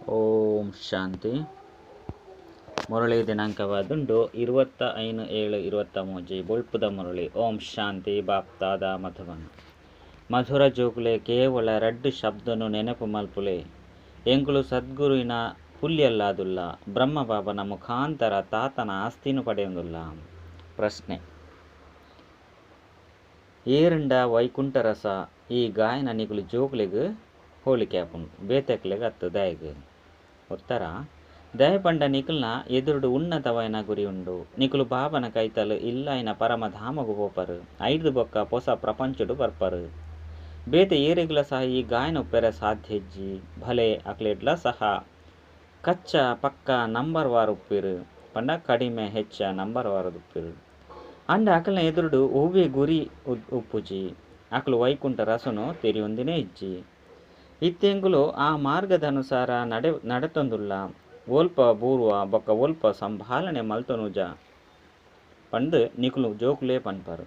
ಓಂ ಶಾಂತಿ. ಮುರಳಿ ದಿನಾಂಕವಾದುಂಡು 25/7/23 ಬೊಳ್ಪುದ ಮುರಳಿ. ಓಂ ಶಾಂತಿ. ಬಾಪ್ತಾದ ಮಧುವನ ಮಧುರ ಜೋಗುಲೆ ಕೇವಲ 2 ಶಬ್ದನು ನೆನಪು ಮಲ್ಪುಲೆ. ಎಂಕುಲು ಸದ್ಗುರುವಿನ ಪುಲ್ಯಲ್ಲಾದುಲ್ಲ, ಬ್ರಹ್ಮ ಬಾಬನ ಮುಖಾಂತರ ತಾತನ ಆಸ್ತಿನು ಪಡೆಯುವುದಿಲ್ಲ. ಪ್ರಶ್ನೆ: ಏರಂಡ ವೈಕುಂಠ ರಸ ಈ ಗಾಯನ ನಿಗುಲು ಜೋಗುಲೆಗ್ ಹೋಲಿಕೆ ಆಪುಂಡು, ಬೇತಕ್ಲೆಗ್ ಅತ್ತು ದಯಗ್. ಉತ್ತರ: ದಯ ಪಂಡ ನಿಕುಲ್ನ ಎದುರುಡು ಉನ್ನತವೈನ ಗುರಿ ಉಂಡು. ನಿಕುಲು ಬಾಬನ ಕೈತಲು ಇಲ್ಲಾಯಿನ ಪರಮಧಾಮಗು ಪೋಪರು, ಐದು ಬೊಕ್ಕ ಪೊಸ ಪ್ರಪಂಚಡು ಬರ್ಪರು. ಬೇತೆ ಏರೆಗ್ಲ ಸಹ ಈ ಗಾಯನ ಉಪ್ಪೆರ ಸಾಧ್ಯ ಹೆಜ್ಜಿ. ಭಲೆ ಅಕ್ಲೆಡ್ಲ ಸಹ ಕಚ್ಚ ಪಕ್ಕ ನಂಬರ್ ವಾರ ಉಪ್ಪಿರು ಪಂಡ ಕಡಿಮೆ ಹೆಚ್ಚ ನಂಬರ್ ವಾರದು ಉಪ್ಪಿರು. ಅಂಡ ಅಕಲ್ನ ಎದುರುಡು ಒವ್ವೇ ಗುರಿ ಉಪ್ಪುಜಿ. ಅಕಲು ವೈಕುಂಠ ರಸನು ತೆರಿಯೊಂದಿನೇ ಇಜ್ಜಿ. ಇತ್ತೆಂಗುಲು ಆ ಮಾರ್ಗದ ಅನುಸಾರ ನಡೆತೊಂದುಲ್ಲ. ಒಲ್ಪ ಬೂರ್ವ ಬೊಕ್ಕ ಒಲ್ಪ ಸಂಭಾಲನೆ ಮಲ್ತೊನುಜ ಪಂದು ನಿಕುಲು ಜೋಕುಲೇ ಪನ್ಪರು.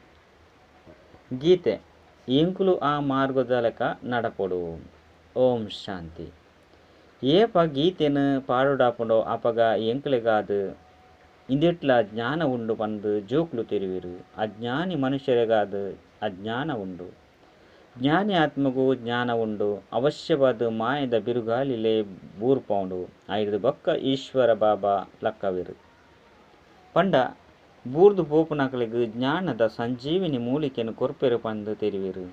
ಗೀತೆ: ಎಂಕುಲು ಆ ಮಾರ್ಗದ ಲೆಕ್ಕ ನಡಪೊಡು. ಓಂ ಶಾಂತಿ. ಏಪ ಗೀತೆನು ಪಾಡುಡಾಪುಂಡೋ ಅಪಗ ಎಂಕುಲೆಗಾದು ಇಂದಿಟ್ಲ ಜ್ಞಾನ ಉಂಡು ಪಂದು ಜೋಕುಲು ತೆರಿವಿರು. ಅಜ್ಞಾನಿ ಮನುಷ್ಯರಿಗಾದು ಅಜ್ಞಾನ ಉಂಡು, ಜ್ಞಾನಿ ಆತ್ಮಗೂ ಜ್ಞಾನ ಉಂಡು. ಅವಶ್ಯವಾದ ಮಾಯದ ಬಿರುಗಾಲಿಲೆ ಬೂರ್ಪೌಂಡು, ಐದು ಬೊಕ್ಕ ಈಶ್ವರ ಬಾಬಾ ಲಕ್ಕವಿರು ಪಂಡ ಬೂರ್ದು ಪೋಪುನಕಲಿಗ್ ಜ್ಞಾನದ ಸಂಜೀವಿನಿ ಮೂಲಿಕೆನು ಕೊರ್ಪೆರು ಪಂದು ತೆರಿವಿರು.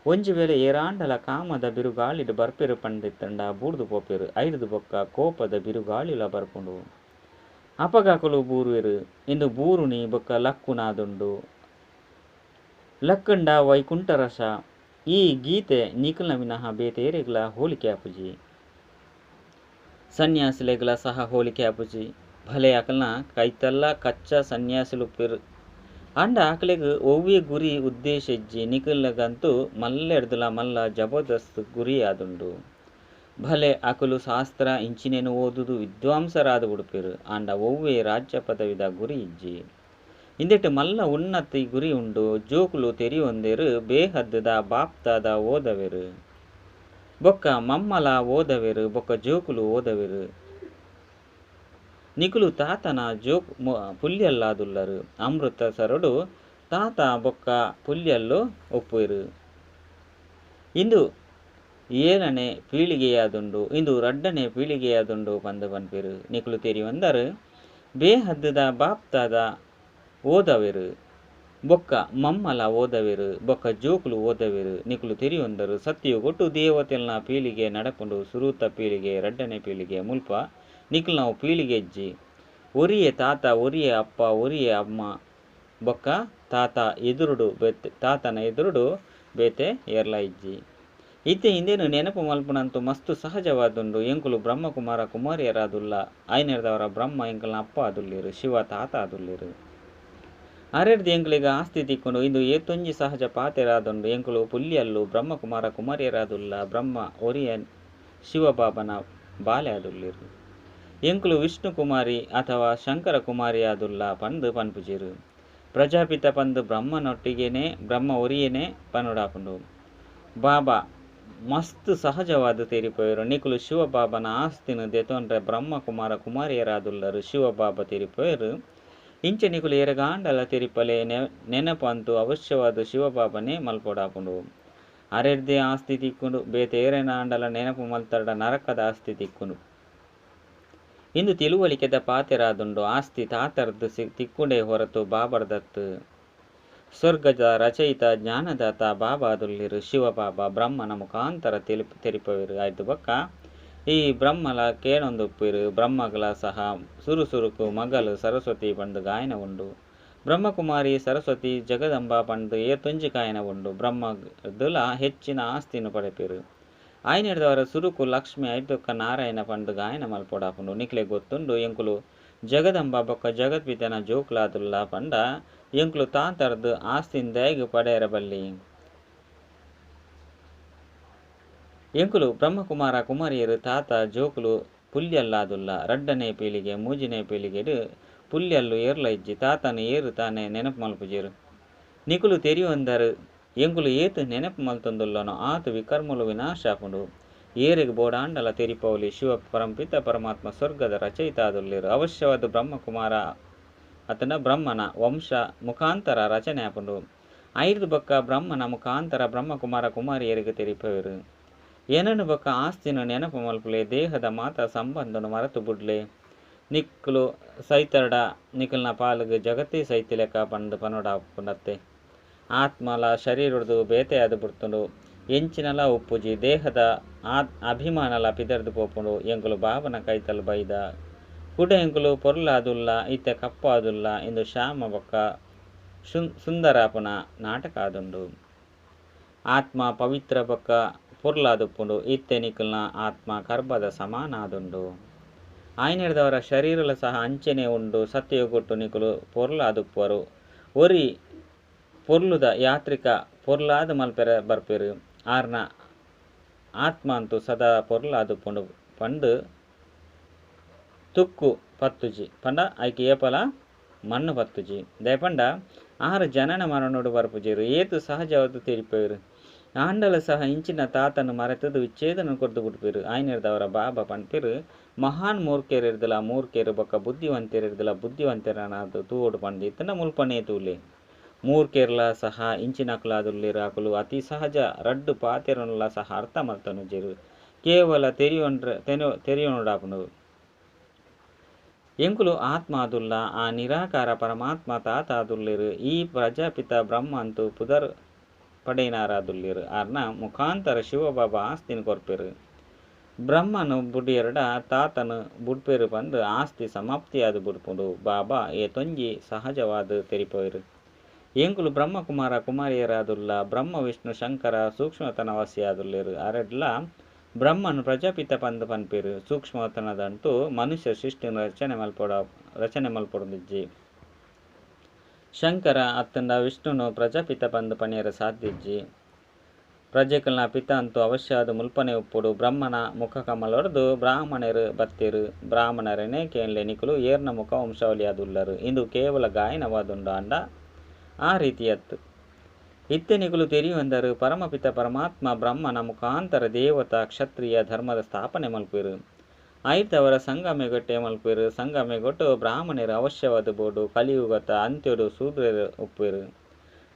ಒಂಜಿ ವೇಳೆ ಏರಾಂಡಲ ಕಾಮದ ಬಿರುಗಾಳಿಡು ಬರ್ಪೆರು ಪಂಡಿತ್ತಂಡ ಬೂರ್ದು ಪೋಪೆರು, ಐದು ಬೊಕ್ಕ ಕೋಪದ ಬಿರುಗಾಳಿಲ ಬರ್ಪುಂಡು. ಅಪಗಾಕಲು ಬೂರುವೆರು ಇಂದು ಬೂರುನಿ ಬೊಕ್ಕ ಲಕ್ಕುನಾದುಂಡು. ಲಕ್ಕಂಡ ವೈಕುಂಠ ರಸ ಈ ಗೀತೆ ನಿಕಲ್ನ ವಿನಃ ಬೇತೇರೆಗ್ಲ ಹೋಲಿಕೆ ಆಪುಜಿ. ಸನ್ಯಾಸಿಲೆಗ್ಲ ಸಹ ಹೋಲಿಕೆ ಆಪುಜಿ. ಭಲೆ ಅಕಲ್ನ ಕೈತಲ್ಲ ಕಚ್ಚ ಸನ್ಯಾಸಿಲುಪ್ಪಿರು. ಅಂಡ ಅಕಲೆಗ್ ಒವ್ವೇ ಗುರಿ ಉದ್ದೇಶ ಇಜ್ಜಿ. ನಿಕಲ್ನಗಂತೂ ಮಲ್ಲೆಡ್ದುಲ ಮಲ್ಲ ಜಬರ್ದಸ್ತ್ ಗುರಿ ಆದುಂಡು. ಭಲೆ ಅಕಲು ಶಾಸ್ತ್ರ ಇಂಚಿನೇನು ಓದುದು ವಿದ್ವಾಂಸರಾದ ಉಡುಪಿರು. ಅಂಡ ಒವ್ವೇ ರಾಜ್ಯ ಪದವಿದ ಗುರಿ ಇಜ್ಜಿ. ಇಂದೆಟ್ಟು ಮಲ್ಲ ಉನ್ನತಿ ಗುರಿ ಉಂಡು. ಜೋಕುಲು ತೆರಿಯೊಂದೇರು ಬೇಹದ್ದದ ಬಾಪ್ತಾದ ಓದವೆರು ಬೊಕ್ಕ ಮಮ್ಮಲ ಓದವೆರು ಬೊಕ್ಕ ಜೋಕುಲು ಓದವೆರು. ನಿಕುಲು ತಾತನ ಪುಲ್ಯಲ್ಲಾದುಲ್ಲರು. ಅಮೃತ ಸರಡು ತಾತ ಬೊಕ್ಕ ಪುಲ್ಯಲ್ಲು ಒಪ್ಪುವೆರು. ಇಂದು 7ನೇ ಪೀಳಿಗೆಯಾದುಂಡು, ಇಂದು 2ನೇ ಪೀಳಿಗೆಯಾದುಂಡು ಪಂದು ಪನ್ಪೆರು. ನಿಕುಲು ತೆರಿಯೊಂದರು ಬೇಹದ್ದದ ಬಾಪ್ತಾದ ಓದವೆರು ಬೊಕ್ಕ ಮಮ್ಮಲ ಓದವೆರು ಬೊಕ್ಕ ಜೋಕುಲು ಓದವೆರು. ನಿಕುಲು ತೆರಿಯೊಂದರು ಸತ್ಯಗೊಟ್ಟು ದೇವತೆಲ್ನ ಪೀಳಿಗೆ ನಡಪುಂಡು. ಸುರೂತ ಪೀಳಿಗೆ 2ನೇ ಪೀಳಿಗೆ ಮುಲ್ಪ ನಿಕುಲ್ನವು ಪೀಳಿಗೆ ಇಜ್ಜಿ. ಒರಿಯೆ ತಾತ, ಒರಿಯೆ ಅಪ್ಪ, ಒರಿಯೆ ಅಮ್ಮ ಬೊಕ್ಕ ತಾತನ ಎದುರುಡು ಬೇತೆ ಏರ್ಲ ಇಜ್ಜಿ. ಇತ್ತೆ ಹಿಂದೇನು ನೆನಪು ಮಲ್ಪುನಂತೂ ಮಸ್ತು ಸಹಜವಾದುಂಡು. ಎಂಕುಲು ಬ್ರಹ್ಮಕುಮಾರ ಕುಮಾರಿಯರಾದುಲ್ಲ. ಐನೆರ್ದವರ ಬ್ರಹ್ಮ ಎಂಕಲ್ನ ಅಪ್ಪ ಆದುಲ್ಲಿರು, ಶಿವ ತಾತ ಆದುಲ್ಲಿರು. ಅರೆರ್ದು ಎಂಕುಲಿಗ ಆಸ್ತಿ ತಿಕ್ಕುಂಡು. ಇಂದು ಏತೊಂಜಿ ಸಹಜ ಪಾತೆರಾದುಂಡು. ಎಂಕುಲು ಪುಲ್ಯಲ್ಲು ಬ್ರಹ್ಮಕುಮಾರ ಕುಮಾರಿಯರಾದುಲ್ಲ. ಬ್ರಹ್ಮ ಒರಿಯ ಶಿವಬಾಬನ ಬಾಲೆ ಆದುಲ್ಲಿರು. ಎಂಕುಲು ವಿಷ್ಣು ಕುಮಾರಿ ಅಥವಾ ಶಂಕರ ಕುಮಾರಿಯಾದುಲ್ಲ ಪಂದು ಪನ್ಪುಜಿರು. ಪ್ರಜಾಪಿತ ಪಂದು ಬ್ರಹ್ಮನೊಟ್ಟಿಗೆನೆ ಬ್ರಹ್ಮ ಒರಿಯೇನೆ ಪನುಡಾಪುಂಡು. ಬಾಬಾ ಮಸ್ತ್ ಸಹಜವಾದ ತೆರಿಪೋಯರು. ನಿಕುಲು ಶಿವಬಾಬನ ಆಸ್ತಿನು ದೆತೊಂಡ್ರೆ ಬ್ರಹ್ಮಕುಮಾರ ಕುಮಾರಿಯರಾದುಲ್ಲರು. ಶಿವಬಾಬ ತೆರಿಪೋಯರು. ಇಂಚ ನಿಕುಲು ಎರಗಾಂಡಲ ತೆರಿಪಲೆ ನೆನಪು ಅಂತೂ ಅವಶ್ಯವಾದ ಶಿವಬಾಬನೇ ಮಲ್ಪೊಡಾಪುಂಡು. ಅರೆರ್ದೇ ಆಸ್ತಿ ತಿಕ್ಕುಂಡು. ಬೇತೆ ಏರೆನಾಂಡಲ ನೆನಪು ಮಲ್ತಡ ನರಕದ ಆಸ್ತಿ ತಿಕ್ಕುಂಡು. ಇಂದು ತಿಳುವಳಿಕೆದ ಪಾತೆರಾದುಂಡು. ಆಸ್ತಿ ತಾತರ್ದು ತಿಕ್ಕುಂಡೇ ಹೊರತು ಬಾಬರ್ದತ್ತು. ಸ್ವರ್ಗದ ರಚಯಿತ ಜ್ಞಾನದಾತ ಬಾಬಾ ಆದುಲ್ಲಿರು. ಶಿವಬಾಬಾ ಬ್ರಹ್ಮನ ಮುಖಾಂತರ ತೆರಿಪುವೆರು. ಆಯ್ತು ಬೊಕ್ಕ ಈ ಬ್ರಹ್ಮಲ ಕೇಣೊಂದುಪ್ಪಿರು. ಬ್ರಹ್ಮಗಳ ಸಹ ಸುರುಸುರುಕು ಮಗಲು ಸರಸ್ವತಿ ಪಂಡು ಗಾಯನ ಉಂಡು. ಬ್ರಹ್ಮಕುಮಾರಿ ಸರಸ್ವತಿ ಜಗದಂಬ ಪಂಡು ಏತೊಂಜಿ ಗಾಯನ ಉಂಡು. ಬ್ರಹ್ಮದುಲ ಹೆಚ್ಚಿನ ಆಸ್ತಿನು ಪಡೆಪಿರು. ಐನೆರ್ದವರ ಸುರುಕು ಲಕ್ಷ್ಮಿ, ಐದೊಕ್ಕ ನಾರಾಯಣ ಪಂಡು ಗಾಯನ ಮಲ್ಪೊಡಾಪುಂಡು. ನಿಕ್ಲೆ ಗೊತ್ತುಂಡು ಎಂಕುಲು ಜಗದಂಬ ಬೊಕ್ಕ ಜಗತ್ಪಿತನ ಜೋಕುಲಾದುಲ್ಲ ಪಂಡ ಎಂಕುಲು ತಾತರ್ದು ಆಸ್ತಿನ್ ದಯಗ್ ಪಡೆಯರಬಲ್ಲಿ. ಎಂಕುಲು ಬ್ರಹ್ಮಕುಮಾರ ಕುಮಾರಿಯರು ತಾತ ಜೋಕುಲು ಪುಲ್ಯಲ್ಲಾದುಲ್ಲ. 2ನೇ ಪೀಳಿಗೆ 3ನೇ ಪೀಳಿಗೆಡು ಪುಲ್ಯಲ್ಲು ಏರ್ಲ ಇಜ್ಜಿ. ತಾತನು ಏರು ತಾನೇ ನೆನಪು ಮಲ್ಪುಜೆರು. ನಿಕುಲು ತೆರಿಯೊಂದರು ಎಂಕುಲು ಏತು ನೆನಪು ಮಲ್ತೊಂದುಲ್ಲನೋ ಆತು ವಿಕರ್ಮುಲು ವಿನಾಶ ಆಪುಂಡು. ಏರಿಗೆ ಬೋಡಾಂಡಲ ತೆರಿಪೌಲಿ ಶಿವ ಪರಂಪಿತ ಪರಮಾತ್ಮ ಸ್ವರ್ಗದ ರಚಯಿತಾದುಲ್ಲಿರು ಅವಶ್ಯವಾದ ಬ್ರಹ್ಮಕುಮಾರ ಅತನ ಬ್ರಹ್ಮನ ವಂಶ ಮುಖಾಂತರ ರಚನೆ ಆಪುಂಡು. ಐದು ಬೊಕ್ಕ ಬ್ರಹ್ಮನ ಮುಖಾಂತರ ಬ್ರಹ್ಮಕುಮಾರ ಕುಮಾರಿಯರಿಗೆ ತೆರಿಪವರು. ಏನನ್ನು ಬೊಕ್ಕ ಆಸ್ತಿನ ನೆನಪು ಮಲ್ಪುಲೆ ದೇಹದ ಮಾತ ಸಂಬಂಧನು ಮರೆತು ಬುಡ್ಲೆ ನಿಕ್ಕಲು ಸೈತರ್ಡ ನಿಖಲ್ನ ಪಾಲ್ಗೆ ಜಗತ್ತೇ ಸೈತಿ ಲೆಕ್ಕ ಪಂಡು ಪನೋಡಾಪುಂಡತ್ತೆ. ಆತ್ಮಲ ಶರೀರದ್ದು ಬೇತೆಯಾದ ಬಿಡ್ತುಂಡು ಎಂಚಿನಲ ಉಪ್ಪುಜಿ ದೇಹದ ಅಭಿಮಾನಲ ಪಿದರ್ದು ಪೋಪುಂಡು ಎಂಕುಲು ಬಾಬನ ಕೈತಲು ಬೈದ ಕುಡ ಎಂಕುಲು ಪೊರ್ಲಾದುಲ್ಲ ಇತ್ತೆ ಕಪ್ಪಾದುಲ್ಲ ಎಂದು ಶ್ಯಾಮ ಬೊಕ್ಕ ಸುಂದರಾಪನ ನಾಟಕ ಆದುಂಡು. ಆತ್ಮ ಪವಿತ್ರ ಬೊಕ್ಕ ಪೊರ್ಲಾದುಪ್ಪುಂಡು ಇತ್ತೆ ನಿಖಲ್ನ ಆತ್ಮ ಕರ್ಬದ ಸಮಾನ ಆದುಂಡು. ಆಯ್ನೆಡ್ದವರ ಶರೀರಲ ಸಹ ಅಂಚನೆ ಉಂಡು ಸತ್ಯಗೊಟ್ಟು ನಿಖಲು ಪೊರ್ಲಾದುಪ್ಪರು ಒರಿ ಪೊರ್ಲುದ ಯಾತ್ರಿಕ ಪೊರ್ಲಾದ ಮಲ್ಪೆರ ಬರ್ಪೆರು ಆರ್ನ ಆತ್ಮ ಅಂತೂ ಸದಾ ಪೊರ್ಲಾದುಪ್ಪುಂಡು ಪಂಡು ತುಕ್ಕು ಪತ್ತುಜಿ ಪಂಡ ಐಕೆ ಏಪಲ ಮಣ್ಣು ಪತ್ತುಜಿ ದಯಪಂಡ ಆರು ಜನನ ಮರಣೋಡು ಬರ್ಪುಜಿರು ಏತು ಸಹಜವಾದ ತೆರಿಪೇರು ಆಂಡಲ ಸಹ ಇಂಚಿನ ತಾತನು ಮರೆತದು ವಿಚ್ಛೇದನ ಕೊರ್ದು ಬಿಡ್ಪೇರು. ಆಯ್ನಿರ್ದವರ ಬಾಬಾ ಪಂಡ್ಪೇರು ಮಹಾನ್ ಮೂರ್ಖೇರಿರ್ದಲ ಮೂರ್ಖೇರು ಬೊಕ್ಕ ಬುದ್ಧಿವಂತರಿರ್ದಲ ಬುದ್ಧಿವಂತರನಾದ ತೂಡು ಪಂಡು ಇತ್ತನ ಮುಲ್ಪನೇ ತೂಲೆ ಮೂರ್ಖೇರ್ಲ ಸಹ ಇಂಚಿನಕುಲಾದುಲ್ಲಿರು ಅಕುಲು ಅತಿ ಸಹಜ ರಡ್ಡು ಪಾತೆರನ್ಲ ಸಹ ಅರ್ಥ ಮಲ್ತನುಜೆರು ಕೇವಲ ತೆರಿಯೋಣಾಪುಂಡು ಎಂಕುಲು ಆತ್ಮ ಆದುಲ್ಲ ಆ ನಿರಾಕಾರ ಪರಮಾತ್ಮ ತಾತ ಆದುಲ್ಲಿರು ಈ ಪ್ರಜಾಪಿತ ಬ್ರಹ್ಮ ಅಂತೂ ಪುದರ್ ಪಡೆಯಿನಾರಾದುಲ್ಲಿರು ಆರ್ನ ಮುಖಾಂತರ ಶಿವಬಾಬಾ ಆಸ್ತಿನ ಕೊರ್ಪೆರು. ಬ್ರಹ್ಮನು ಬುಡಿಯರ್ಡ ತಾತನು ಬುಡ್ಪೇರು ಬಂದು ಆಸ್ತಿ ಸಮಾಪ್ತಿಯಾದ ಬುಡ್ಪುಂಡು ಬಾಬಾ ತೊಂಜಿ ಸಹಜವಾದ ತೆರಿಪೋರು. ಎಂಕುಲು ಬ್ರಹ್ಮಕುಮಾರ ಕುಮಾರಿಯರಾದುಲ್ಲ ಬ್ರಹ್ಮ ವಿಷ್ಣು ಶಂಕರ ಸೂಕ್ಷ್ಮತನವಾಸಿಯಾದುಲ್ಲಿರು ಅರೆಡ್ಲ ಬ್ರಹ್ಮನು ಪ್ರಜಾಪಿತ ಪಂದು ಪನ್ಪೇರು ಸೂಕ್ಷ್ಮತನದಂತೂ ಮನುಷ್ಯ ಸೃಷ್ಟಿನ ರಚನೆ ಮಲ್ಪೊಡಿಜ್ಜಿ ಶಂಕರ ಅತ್ತಂಡ ವಿಷ್ಣುನು ಪ್ರಜಾಪಿತ ಪಂದು ಪಣಿಯರ ಸಾಧ್ಯಜ್ಜಿ ಪ್ರಜೆಕಲ್ನ ಪಿತ ಅಂತೂ ಅವಶ್ಯವಾದ ಮುಲ್ಪನೆ ಉಪ್ಪುಡು ಬ್ರಹ್ಮನ ಮುಖ ಕಮಲೊಡ್ದು ಬ್ರಾಹ್ಮಣರು ಬತ್ತೇರು ಬ್ರಾಹ್ಮಣರನೇ ಕೇಳಲೆ ನಿಕುಲು ಏರ್ನ ಮುಖ ವಂಶಾವಳಿಯಾದುಲ್ಲರು ಇಂದು ಕೇವಲ ಗಾಯನವಾದುಂಡ ಅಂಡ ಆ ರೀತಿಯತ್ತು ಇತ್ತೆ ನಿಕುಲು ತೆರಿಯುವಂದರು ಪರಮಪಿತ ಪರಮಾತ್ಮ ಬ್ರಹ್ಮನ ಮುಖಾಂತರ ದೇವತಾ ಕ್ಷತ್ರಿಯ ಧರ್ಮದ ಸ್ಥಾಪನೆ ಮಲ್ಪೇರು. ಐತವರ ಸಂಗಮೆಗೊಟ್ಟೆ ಮಲ್ಪೇರು ಸಂಗಮೆಗೊಟ್ಟು ಬ್ರಾಹ್ಮಣರು ಅವಶ್ಯವಾದ ಬೋಡು ಕಲಿಯುಗತ ಅಂತ್ಯಡು ಸೂದ್ರರು ಉಪ್ಪೇರು.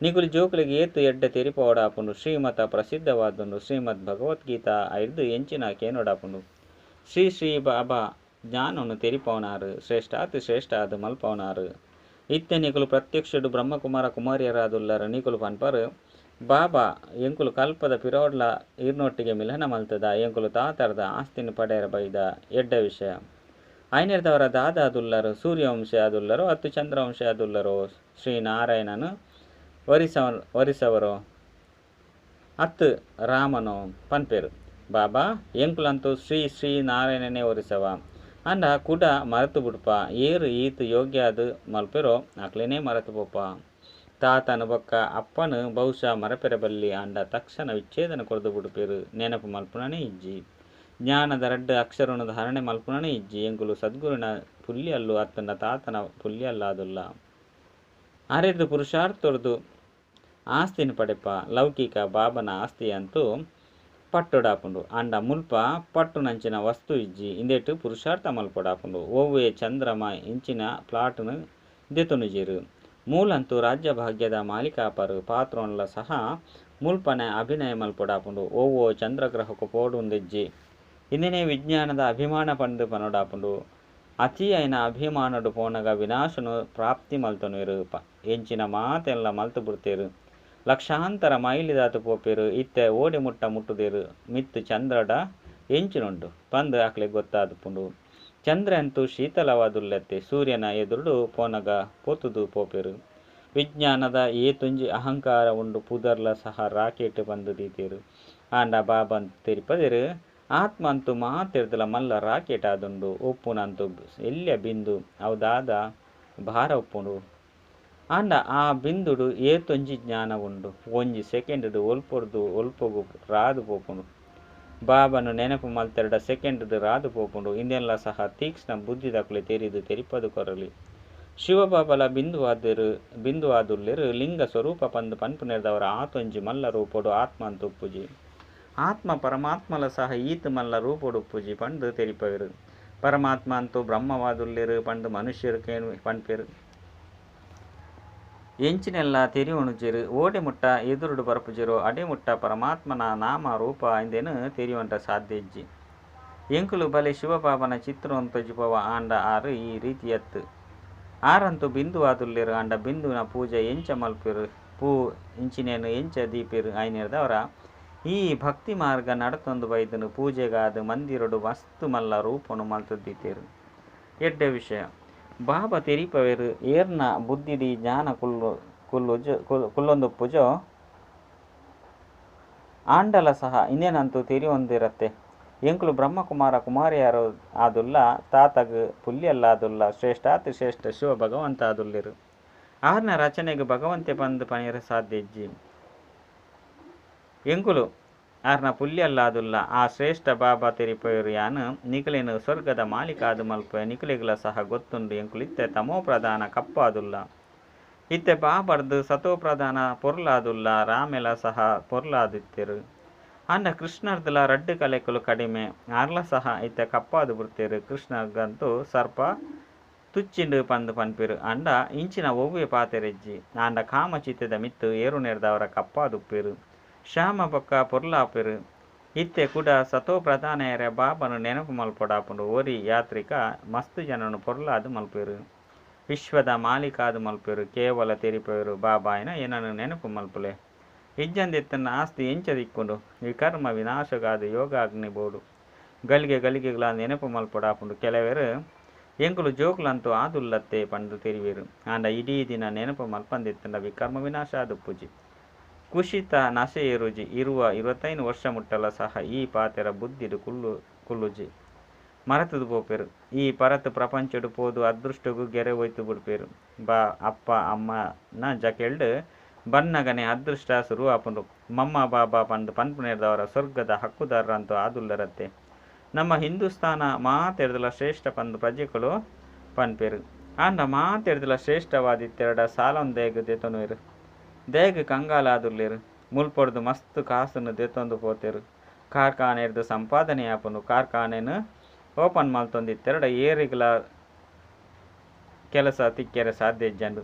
ನಿಕುಲು ಜೋಕುಲಿಗೆ ಏತು ಎಡ್ಡ ತೆರಿಪೋಡಾಪುಂಡು ಶ್ರೀಮತ ಪ್ರಸಿದ್ಧವಾದುಂಡು ಶ್ರೀಮದ್ ಭಗವದ್ಗೀತಾ ಐದು ಎಂಚಿನ ಕೇನೋಡಾಪುಂಡು ಶ್ರೀ ಬಾಬಾ ಜ್ಞಾನವನ್ನು ತೆರಿಪವನಾರು ಶ್ರೇಷ್ಠಾತಿ ಶ್ರೇಷ್ಠ ಅದು ಮಲ್ಪವನಾರು. ಇತ್ತೆ ನಿಕುಲು ಪ್ರತ್ಯಕ್ಷಡು ಬ್ರಹ್ಮಕುಮಾರ ಕುಮಾರಿಯರಾದುಲ್ಲರು ನಿಕುಲು ಪನ್ಪರು ಬಾಬಾ ಎಂಕುಲು ಕಲ್ಪದ ಪಿರೋಡ್ಲ ಇರ್ನೊಟ್ಟಿಗೆ ಮಿಲನ ಮಲ್ತದ ಎಂಕುಲು ತಾತರದ ಆಸ್ತಿನ ಪಡೆಯರ ಬೈದ ಎಡ್ಡ ವಿಷಯ. ಐನೆರ್ದವರ ದಾದ ಆದುಲ್ಲರು ಸೂರ್ಯವಂಶ ಆದುಲ್ಲರು ಹತ್ತು ಚಂದ್ರವಂಶ ಆದುಲ್ಲರು ಶ್ರೀನಾರಾಯಣನು ವರಿಸವರು ಹತ್ತು ರಾಮನು ಪನ್ಪೇರು ಬಾಬಾ ಎಂಕುಲಂತೂ ಶ್ರೀ ನಾರಾಯಣನೇ ಒರಿಸವ ಅಂಡ ಕುಡ ಮರೆತು ಬಿಡ್ಪ ಏರು ಈತು ಯೋಗ್ಯ ಅದು ಮಲ್ಪೆರೋ ಅಕ್ಲೇನೇ ಮರೆತು ಪೋಪ ತಾತನ ಬೊಕ್ಕ ಅಪ್ಪನು ಬಹುಶಃ ಮರಪೆರಬಲ್ಲಿ ಅಂಡ ತಕ್ಷಣ ವಿಚ್ಛೇದನ ಕೊರದು ಬಿಡುಪೇರು ನೆನಪು ಮಲ್ಪುಣನೇ ಇಜ್ಜಿ ಜ್ಞಾನದ ರಡ್ಡು ಅಕ್ಷರನ ಧಾರಣೆ ಮಲ್ಪುಣನೇ ಇಜ್ಜಿ ಎಂಕುಲು ಸದ್ಗುರುನ ಪುಲ್ಯಲ್ಲು ಅತ್ತನ ತಾತನ ಪುಲ್ಯಲ್ಲಾದುಲ್ಲ ಅರೆದು ಪುರುಷಾರ್ಥೊಡ್ದು ಆಸ್ತಿನ ಪಡೆಪ ಲೌಕಿಕ ಬಾಬನ ಆಸ್ತಿ ಅಂತೂ ಪಟ್ಟೊಡಾಪುಂಡು ಅಂಡ ಮುಲ್ಪ ಪಟ್ಟು ನಂಚಿನ ವಸ್ತು ಇಜ್ಜಿ ಇಂದೆಟ್ಟು ಪುರುಷಾರ್ಥ ಮಲ್ಪೊಡಾಪುಂಡು ಓವ್ವೇ ಚಂದ್ರಮ ಇಂಚಿನ ಪ್ಲಾಟ್ನು ದೆತುನುಜಿರು ಮೂಲಂತೂ ರಾಜ್ಯ ಭಾಗ್ಯದ ಮಾಲಿಕಾಪರು ಪಾತ್ರೋನ್ಲ ಸಹ ಮುಲ್ಪನೆ ಅಭಿನಯ ಮಲ್ಪೊಡಾಪುಂಡು ಓವೋ ಚಂದ್ರಗ್ರಹಕ್ಕೂ ಪೋಡುಂದಿಜ್ಜಿ ಇಂದಿನೇ ವಿಜ್ಞಾನದ ಅಭಿಮಾನ ಪಂಡು ಪನೋಡಾಪುಂಡು ಅತಿ ಐನ ಅಭಿಮಾನಡು ಪೋನಗ ವಿನಾಶನು ಪ್ರಾಪ್ತಿ ಮಲ್ತನುರು ಎಂಚಿನ ಮಾತೆಲ್ಲ ಮಲ್ತು ಬಿಡ್ತೇರು ಲಕ್ಷಾಂತರ ಮೈಲಿದಾತು ಪೋಪೇರು ಇತ್ತೆ ಓಡಿ ಮುಟ್ಟುದೇರು ಮಿತ್ತು ಚಂದ್ರಡ ಎಂಚಿನುಂಡು ಪಂದು ಆಕ್ಲೆ ಗೊತ್ತಾದುಪುಂಡು ಚಂದ್ರ ಅಂತೂ ಶೀತಲವಾದುಲ್ಲತ್ತೆ ಸೂರ್ಯನ ಎದುರುಡು ಪೋನಗ ಪೋತುದು ಪೋಪೇರು ವಿಜ್ಞಾನದ ಏತುಂಜಿ ಅಹಂಕಾರ ಉಂಡು ಪುದರ್ಲ ಸಹ ರಾಕೆಟ್ ಬಂದು ದೀತೇರು ಆಂಡ ಬಾಬನ್ ತೆರಿಪದೇರು ಆತ್ಮ ಅಂತೂ ಮಾತಿರ್ದಲ ಮಲ್ಲ ರಾಕೆಟ್ ಆದುಂಡು ಉಪ್ಪುನಂತೂ ಎಲ್ಯ ಬಿಂದು ಅವದಾದ ಭಾರ ಉಪ್ಪುಂಡು ಆಂಡ ಆ ಬಿಂದುಡು ಏತೊಂಜಿ ಜ್ಞಾನ ಉಂಡು ಒಂಜಿ ಸೆಕೆಂಡ್ ಒಲ್ಪೊಗು ರಾದು ಪೋಪುಂಡು ಬಾಬನು ನೆನಪು ಮಲ್ತೆರಡ ಸೆಕೆಂಡ್ ರಾದು ಪೋಪುಂಡು ಇಂದೆಲ್ಲ ಸಹ ತೀಕ್ಷ್ಣ ಬುದ್ಧಿ ದಕ್ಲೆ ತೆರಿದು ಕೊರಲಿ ಶಿವಬಾಬಲ ಬಿಂದುವಾದುಲ್ಲೆರು ಲಿಂಗ ಸ್ವರೂಪ ಪಂದು ಪನ್ಪುನೆರ್ದವರ ಆತೊಂಜಿ ಮಲ್ಲ ರೂಪಡು ಆತ್ಮ ಅಂತುಪ್ಪುಜಿ ఆత్మ పరమాత్మల సహ ఈత్ మల్ల రూపుడు పూజి పండు తెరిపోయారు. పరమాత్మ అంటూ బ్రహ్మవాదులేరు పండు మనుష్యరుకేను పనిపేరు. ಎಂಚಿನೆಲ್ಲ ತೆರಿವಣುಜಿರು ಓಡಿ ಮುಟ್ಟ ಎದುರುಡು ಬರಪುಜಿರು ಅಡೆ ಮುಟ್ಟ ಪರಮಾತ್ಮನ ನಾಮ ರೂಪ ಇಂದೇನು ತೆರಿಯುವಂಟ ಸಾಧ್ಯ ಇಜ್ಜಿ. ಎಂಕುಲು ಬಲೆ ಶಿವಬಾಬನ ಚಿತ್ರವನ್ನು ತೊಜಿಪವ ಆಂಡ ಆರು ಈ ರೀತಿಯತ್ತು. ಆರಂತೂ ಬಿಂದುವಾದುಲ್ಲೇರು ಆಂಡ ಬಿಂದುವಿನ ಪೂಜೆ ಎಂಚ ಮಲ್ಪಿರು ಪೂ ಇಂಚಿನೇನು ಎಂಚ ದೀಪಿರು ಆಯ್ನಿರ್ದವರ ಈ ಭಕ್ತಿ ಮಾರ್ಗ ನಡತೊಂದು ಬೈದನು ಪೂಜೆಗಾದ ಮಂದಿರಡು ಮಸ್ತು ಮಲ್ಲ ರೂಪನು ಮಲ್ತುದ್ದೀತೇರು. ಎಡ್ಡೆ ವಿಷಯ ಬಾಬಾ ತೆರಿಪವೇರು ಏರ್ನ ಬುದ್ಧಿದಿ ಜ್ಞಾನ ಕುಲ್ಲೊಂದುಪ್ಪುಜೋ ಆಂಡಲ ಸಹ ಇನ್ನೇನಂತೂ ತೆರಿಯೊಂದಿರತ್ತೆ. ಎಂಕುಲು ಬ್ರಹ್ಮಕುಮಾರ ಕುಮಾರಿಯರು ಆದುಲ್ಲ ತಾತಗ್ ಪುಲ್ಯಲ್ಲಾದುಲ್ಲ ಶ್ರೇಷ್ಠಾತಿ ಶ್ರೇಷ್ಠ ಶಿವ ಭಗವಂತ ಆದುಲ್ಲಿರು. ಆರ್ನ ರಚನೆಗೆ ಭಗವಂತೆ ಬಂದು ಪಣಿಯರ ಸಾಧ್ಯ ಇಜ್ಜಿ. ಎಂಕುಲು ಆರ್ನ ಪುಲ್ಯಲ್ಲಾದುಲ್ಲ ಆ ಶ್ರೇಷ್ಠ ಬಾಬಾ ತೆರಿಪೋಯರು ಯಾನು ನಿಖಲೇನು ಸ್ವರ್ಗದ ಮಾಲೀಕಾದು ಮಲ್ಪೆ ನಿಖಲಿಗಳ ಸಹ ಗೊತ್ತುಂಡು. ಎಂಕುಲಿತ್ತೆ ತಮೋ ಪ್ರಧಾನ ಕಪ್ಪಾದುಲ್ಲ ಇತ್ತೆ ಬಾಬರ್ದು ಸತೋ ಪ್ರಧಾನ ಪೊರ್ಲಾದುಲ್ಲ ರಾಮೆಲ ಸಹ ಪೊರ್ಲಾದಿತ್ತೆರು. ಅಂಡ ಕೃಷ್ಣರ್ದಲ ರಡ್ಡು ಕಲೆಕಲು ಕಡಿಮೆ ಆರ್ಲ ಸಹ ಇತ್ತೆ ಕಪ್ಪಾದು ಬಿಡ್ತೇರು. ಕೃಷ್ಣರ್ಗಂತೂ ಸರ್ಪ ತುಚ್ಚಿಂಡು ಪಂದು ಪನ್ಪಿರು ಅಂಡ ಇಂಚಿನ ಒವ್ವೆ ಪಾತೆರೆಜ್ಜಿ ಆಂಡ ಕಾಮಚಿತ್ತದ ಮಿತ್ತು ಏರು ನೆರೆದವರ ಕಪ್ಪಾದುಪ್ಪಿರು. ಶ್ಯಾಮ ಪಕ್ಕ ಪೊರ್ಲಾಪಿರು ಇತ್ತೆ ಕೂಡ ಸತೋ ಪ್ರಧಾನೆಯರ ಬಾಬನು ನೆನಪು ಮಲ್ಪೊಡಾಪುಂಡು ಓರಿ ಯಾತ್ರಿಕ ಮಸ್ತು ಜನನು ಪೊರ್ಲಾದು ಮಲ್ಪಿರು. ವಿಶ್ವದ ಮಾಲೀಕಾದು ಮಲ್ಪಿರು ಕೇವಲ ತೆರಿಪೇರು ಬಾಬಾಯಿನ ಏನನ್ನು ನೆನಪು ಮಲ್ಪುಲೆ. ಇಜ್ಜಂದೆತ್ತನ್ನ ಆಸ್ತಿ ಎಂಚ ದಿಕ್ಕುಂಡು ವಿಕರ್ಮ ವಿನಾಶಗಾದ ಯೋಗಾಗ್ನಿ ಬೋಡು ಗಳಿಗೆ ಗಳಿಗೆಗಳ ನೆನಪು ಮಲ್ಪೊಡಾಪುಂಡು. ಕೆಲವರು ಎಂಕುಲು ಜೋಕುಲಂತೂ ಆದುಲ್ಲತ್ತೆ ಪಂಡು ತೆರಿವೇರು ಆಂಡ ಇಡೀ ದಿನ ನೆನಪು ಮಲ್ಪಂದೆತ್ತಂಡ ವಿಕರ್ಮ ವಿನಾಶ ಆದು ಪೂಜಿ ಕುಶಿತ ನಶೆಯ ರುಜಿ ಇರುವ 25 ವರ್ಷ ಮುಟ್ಟಲ ಸಹ ಈ ಪಾತೆರ ಬುದ್ಧಿಡು ಕುಲ್ಲುಜಿ ಮರತದು ಪೋಪೇರು. ಈ ಪರತ್ ಪ್ರಪಂಚಡು ಪೋದು ಅದೃಷ್ಟಗೂ ಗೆರೆ ಒಯ್ತು ಬಿಡ್ಪೇರು. ಬಾ ಅಪ್ಪ ಅಮ್ಮನ ಜಕೆಲ್ಡು ಬನ್ನಗನೆ ಅದೃಷ್ಟ ಶುರು ಆಪುಂಡು. ಮಮ್ಮ ಬಾಬಾ ಪಂಡು ಪನ್ಪುನೇರ್ದವರ ಸ್ವರ್ಗದ ಹಕ್ಕುದಾರರಂತೂ ಆದುಲ್ಲರತ್ತೆ. ನಮ್ಮ ಹಿಂದೂಸ್ತಾನ ಮಾತೆರ್ದಲ ಶ್ರೇಷ್ಠ ಪಂದು ಪ್ರಜೆಗಳು ಪನ್ಪೇರು ಆಂಡ ಮಾತೆರ್ದಲ ಶ್ರೇಷ್ಠವಾದಿತ್ತೆರಡ ಸಾಲೊಂದೇಗು ದೆತೊನುವೆರು. ದೇಗ ಕಂಗಾಲಾದುಲ್ಲೇರು ಮುಲ್ಪೊಡ್ದು ಮಸ್ತು ಕಾಸುನು ದೆತ್ತೊಂದು ಪೋತೇರು. ಕಾರ್ಖಾನೆರ್ದು ಸಂಪಾದನೆ ಆಪುಂಡು. ಕಾರ್ಖಾನೆನು ಓಪನ್ ಮಲ್ತೊಂದಿತ್ತೆರಡ ಏರಿಗಳ ಕೆಲಸ ತಿಕ್ಕೆರೆ ಸಾಧ್ಯ ಇಜ್ಜಂಡು.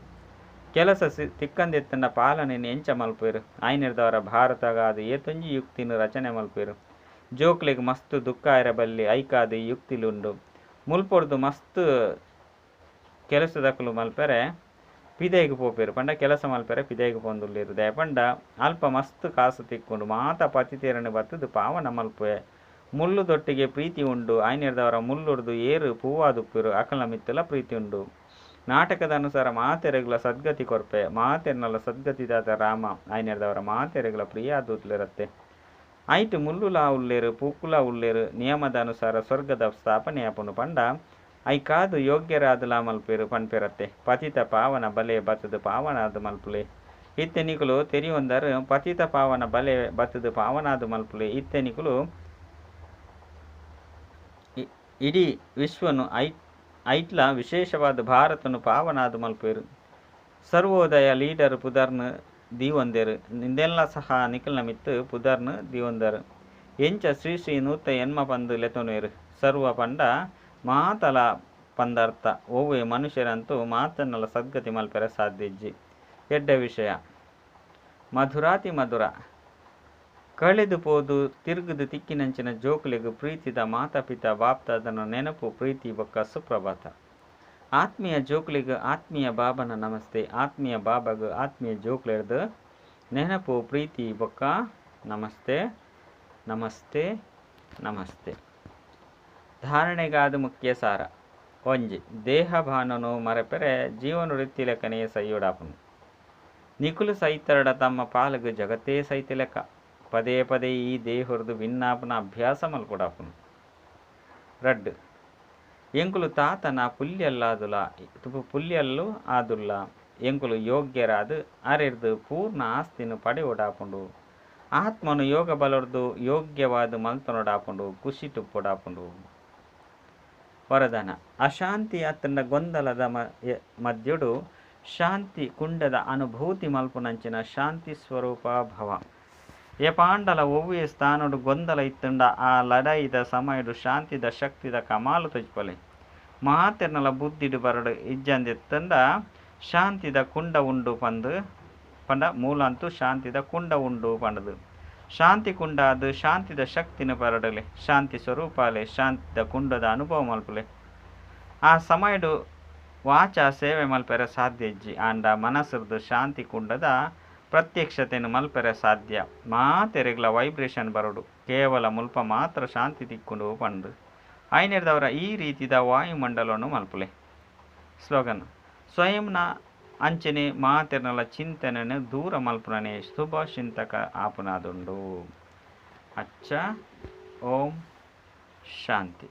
ಕೆಲಸ ತಿಕ್ಕಂದೆತ್ತಂಡ ಪಾಲನೆಯನ್ನು ಎಂಚ ಮಲ್ಪೇರು. ಆಯ್ನಿರ್ದವರ ಭಾರತಗಾದ ಏತೊಂಜಿ ಯುಕ್ತಿನು ರಚನೆ ಮಲ್ಪೇರು. ಜೋಕ್ಲೆಗ್ ಮಸ್ತು ದುಃಖ ಇರಬಲ್ಲಿ ಐಕಾದ ಈ ಯುಕ್ತಿಲುಂಡು. ಮುಲ್ಪೊಡ್ದು ಮಸ್ತು ಕೆಲಸದಕ್ಕಲು ಮಲ್ಪೆರೆ ಪಿದೆಗೆ ಪೋಪೇರು ಪಂಡ ಕೆಲಸ ಮಲ್ಪೆರೆ ಪಿದೆಗೆ ಪೊಂದುಲ್ಲೇರು. ದಯಪಂಡ ಅಲ್ಪ ಮಸ್ತು ಕಾಸು ತಿಕ್ಕೊಂಡು ಮಾತ ಪತಿತೇರನ್ನು ಬತ್ತದು ಪಾವನ ಮಲ್ಪೆ ಮುಳ್ಳು ದೊಟ್ಟಿಗೆ ಪ್ರೀತಿ ಉಂಡು. ಆಯ್ನಿರ್ದವರ ಮುಳ್ಳುಡ್ದು ಏರು ಪೂವಾದುಪ್ಪಿರು ಅಕಲ ಮಿತ್ತಲ ಪ್ರೀತಿ ಉಂಡು. ನಾಟಕದ ಅನುಸಾರ ಮಾತೆರೆಗಳ ಸದ್ಗತಿ ಕೊರ್ಪೆ ಮಾತೆರ್ನಲ್ಲ ಸದ್ಗತಿದಾದ ರಾಮ ಆಯ್ನಿರ್ದವರ ಮಾತೆರೆಗಳ ಪ್ರಿಯ ದೂತ್ಲಿರತ್ತೆ. ಐಟು ಮುಳ್ಳುಲಾ ಉಲ್ಲೇರು ಪೂಕುಲ ಉಲ್ಲೇರು ನಿಯಮದ ಅನುಸಾರ ಸ್ವರ್ಗದ ಸ್ಥಾಪನೆ ಆಪುಂಡು ಪಂಡ ಐಕಾದು ಯೋಗ್ಯರಾದುಲ ಮಲ್ಪೇರು ಪನ್ಪೆರತ್ತೆ. ಪತಿತ ಪಾವನ ಬಲೆ ಬತ್ತದು ಪಾವನಾದು ಮಲ್ಪುಲೆ ಇತ್ತೆನಿಕುಲು ತೆರಿಯೊಂದರು ಪತಿತ ಪಾವನ ಬಲೆ ಬತ್ತದು ಪಾವನಾದು ಮಲ್ಪುಲೆ. ಇತ್ತೆನಿಕುಲು ಇಡೀ ವಿಶ್ವನು ಐಟ್ಲ ವಿಶೇಷವಾದ ಭಾರತನು ಪಾವನಾದು ಮಲ್ಪೇರು. ಸರ್ವೋದಯ ಲೀಡರ್ ಪುದರ್ನು ದೀವೊಂದೆರು ಇಂದೆಲ್ಲ ಸಹ ನಿಖಲ್ನ ಮಿತ್ತು ಪುದರ್ನು ದೀವೊಂದರು. ಎಂಚ ಶ್ರೀ ಶ್ರೀ ನೂತ ಎನ್ಮ ಪಂದು ಲೆತೊನುವೆರು. ಸರ್ವ ಪಂಡ ಮಾತಲ ಪಂದರ್ಥ ಓವೆ ಮನುಷ್ಯರಂತೂ ಮಾತನ್ನಲ ಸದ್ಗತಿ ಮಲ್ಪೆರ ಸಾಧ್ಯ ಇಜ್ಜಿ. ಎಡ್ಡ ವಿಷಯ ಮಧುರಾತಿ ಮಧುರ ಕಳೆದು ಪೋದು ತಿರುಗುದು ತಿಕ್ಕಿನಂಚಿನ ಜೋಕುಲೆಗು ಪ್ರೀತಿದ ಮಾತಾಪಿತ ಬಾಪ್ತಾದನ ನೆನಪು ಪ್ರೀತಿ ಬೊಕ್ಕ ಸುಪ್ರಭಾತ. ಆತ್ಮೀಯ ಜೋಕುಲಿಗು ಆತ್ಮೀಯ ಬಾಬನ ನಮಸ್ತೆ. ಆತ್ಮೀಯ ಬಾಬಾಗು ಆತ್ಮೀಯ ಜೋಕುಲೆರ್ದು ನೆನಪು ಪ್ರೀತಿ ಬೊಕ್ಕ ನಮಸ್ತೆ ನಮಸ್ತೆ ನಮಸ್ತೆ. ಧಾರಣೆಗಾದ ಮುಖ್ಯ ಸಾರ ಒಂಜಿ ದೇಹ ಭಾನನು ಮರೆಪೆರೆ ಜೀವನ ವೃತ್ತಿ ಲೆಕ್ಕನೇ ಸೈಯೋಡಾಪುನು. ನಿಕುಲು ಸೈತರಡ ತಮ್ಮ ಪಾಲಗು ಜಗತ್ತೇ ಸೈತಿ ಲೆಕ್ಕ. ಪದೇ ಪದೇ ಈ ದೇಹರದು ಭಿನ್ನಾಪನ ಅಭ್ಯಾಸ ಮಲ್ಪೊಡಾಪುನು. ರಡ್ಡು ಎಂಕುಲು ತಾತನ ಪುಲ್ಯಲ್ಲಾದುಲ ಪುಲ್ಯಲ್ಲು ಆದುಲ್ಲ. ಎಂಕುಲು ಯೋಗ್ಯರಾದು ಅರೆರ್ದು ಪೂರ್ಣ ಆಸ್ತಿನು ಪಡೆಯೊಡಾಪುಂಡು. ಆತ್ಮನು ಯೋಗ ಬಲರ್ದು ಯೋಗ್ಯವಾದ ಮಲ್ತನೊಡಾಪುಂಡು ಖುಷಿ ತುಪ್ಪೊಡಾಪುಂಡು. ವರದಾನ ಅಶಾಂತಿ ಅತ್ತಂಡ ಗೊಂದಲದ ಮಧ್ಯಡು ಶಾಂತಿ ಕುಂಡದ ಅನುಭೂತಿ ಮಲ್ಪುನಂಚಿನ ಶಾಂತಿ ಸ್ವರೂಪ ಭವ. ఏ పాండల ఒవ్వి స్థానుడు గొందల ఇత్తుండ ఆ లడాయిದ ಸಮಯಡು ಶಾಂತಿದ ಶಕ್ತಿದ ಕಮಾಲು ತುಜ್ಪಲೆ ಮಹಾತಿರ್ನಲ ಬುದ್ಧಿಡು ಬರಡು ಇಜ್ಜಂದಿತ್ತಂಡ ಶಾಂತಿದ ಕುಂಡ ಉಂಡು ಪಂಡ ಮೂಲಂತೂ ಶಾಂತಿದ ಕುಂಡ ಉಂಡು ಪಂಡದು ಶಾಂತಿ ಕುಂಡ ಅದು ಶಾಂತಿದ ಶಕ್ತಿನ ಬರಡಲೆ ಶಾಂತಿ ಸ್ವರೂಪಾಲೆ ಶಾಂತಿದ ಕುಂಡದ ಅನುಭವ ಮಲ್ಪಲೆ ಆ ಸಮಯಡು ವಾಚ ಸೇವೆ ಮಲ್ಪೆರೆ ಸಾಧ್ಯ ಇಜ್ಜಿ ಆಂಡ ಮನಸ್ಸರ್ದು ಶಾಂತಿ ಕುಂಡದ ಪ್ರತ್ಯಕ್ಷತೆಯನ್ನು ಮಲ್ಪೆರೆ ಸಾಧ್ಯ ಮಾತೆರೆಗ್ಲ ವೈಬ್ರೇಷನ್ ಬರೋಡು ಕೇವಲ ಮುಲ್ಪ ಮಾತ್ರ ಶಾಂತಿ ತಿಕ್ಕೊಂಡು ಪಂಡು ಐನೆರ್ದವರ ಈ ರೀತಿದ ವಾಯುಮಂಡಲವನ್ನು ಮಲ್ಪಲೆ ಸ್ಲೋಗನ್ ಸ್ವಯಂನ ಅಂಚನೆ ಮಾತೆರ್ನಲ ಚಿಂತನೆಯನ್ನು ದೂರ ಮಲ್ಪನೆ ಶುಭ ಚಿಂತಕ ಆಪುನಾದುಂಡು ಅಚ್ಚ ಓಂ ಶಾಂತಿ.